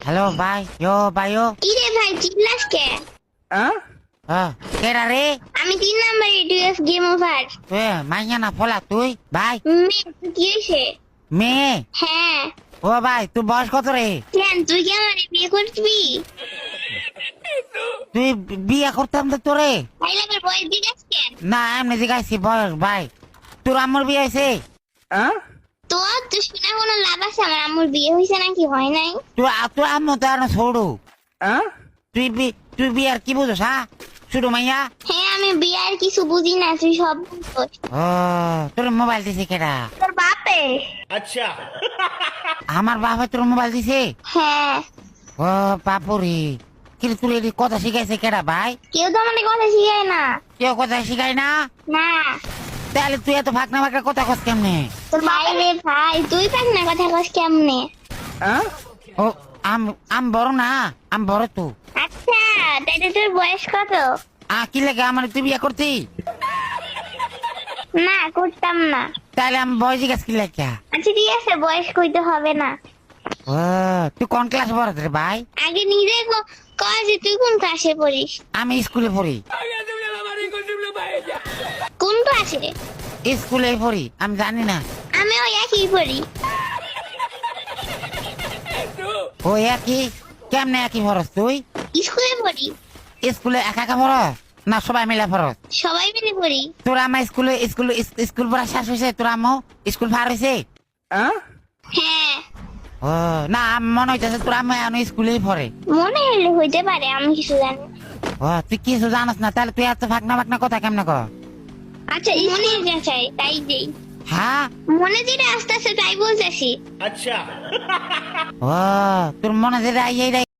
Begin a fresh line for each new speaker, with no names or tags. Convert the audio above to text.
Hello ভাই, ভাইও
কিরে ভাই চিল্লাস কে?
কেডা রে?
আমি 3 নম্বরে টুয়েলভ গেম ওভার।
মাইয়া না ফলা তুই ভাই?
কি হয়েছে?
মেয়ে?
হ্যাঁ।
ও ভাই তোর বয়স কত রে?
কেন তুই কি আমার বিয়ে করবি?
তুই বিয়ে করতাম তো তোরে?
তাইলে আমার বয়স জিজ্ঞাস কেন?
না এমনি জিজ্ঞাসি বয়স ভাই। তোর আম্মুর বিয়ে হয়েছে?
তোর তো শুনে কোনো লাভ আছে? আমার আম্মুর বিয়ে হয়েছে নাকি হয় নাই?
তোর আম্মু তো আর ছোড়ু। তুই বিয়ার কি বুঝোস হ্যাঁ? শুধু মাইয়া?
হ্যাঁ আমি বিয়ার কিছু বুঝি না, তুই সব বুঝছিস।
ও তোর মোবাইল দিছে কেডা?
তোর বাপে।
अच्छा
আমার বাবা তোর মোবাইল দিছে?
হ্যাঁ।
ও বাপুরি, কিন্তু তুই এটি কথা শিখাইছে কেডা ভাই?
কেউ তো আমাকে কথা শিখায় না।
কেউ কথা শিখাই না?
না।
তাহলে তুই এত ফাঁকনা ফাঁকনা কথা কস কেমনে?
তোর ভাই রে ভাই, তুই পাস না কথা কস কেমনে?
ও আম বড় না, আম বড় তো।
আচ্ছা তাইলে তোর বয়স কত?
কি লাগে আমার তুই বিয়ে করতি?
না করতাম না।
তাহলে আমি বয়স জিজ্ঞাস কি লাগে?
আচ্ছা ঠিক আছে, বয়স কইতে হবে না।
ও তুই কোন ক্লাস পড়াস রে ভাই?
আগে নিজে কয় যে তুই কোন ক্লাসে পড়িস?
আমি স্কুলে পড়ি।
কোন ক্লাসে?
স্কুলে পড়ি, আমি জানি না।
আমিও একই পড়ি।
ও একই? কেমনে একই পড়স তুই?
স্কুলে পড়ি।
স্কুলে একা একা পড়স না সবাই মিলে পড়স?
সবাই মিলে পড়ি।
তোর আমার স্কুল পড়া শেষ হয়েছে? তোর আম্মু স্কুল পার হয়েছে?
হ্যাঁ।
ও না মনে হইতেছে তোর আম্মু এখন স্কুলেই পড়ে।
মনে হলে হইতে পারে, আমি কিছু জানি না।
ও তুই কিছু জানাস না, তাহলে তুই এত ফাঁকনা ফাঁকনা কথা কেমনে কর?
আচ্ছা মনে যা চাই তাই দেই।
হ্যাঁ
মনে যেটা আস্তে আস্তে তাই বলতেছি।
अच्छा
ও তোর মনে যেটা এই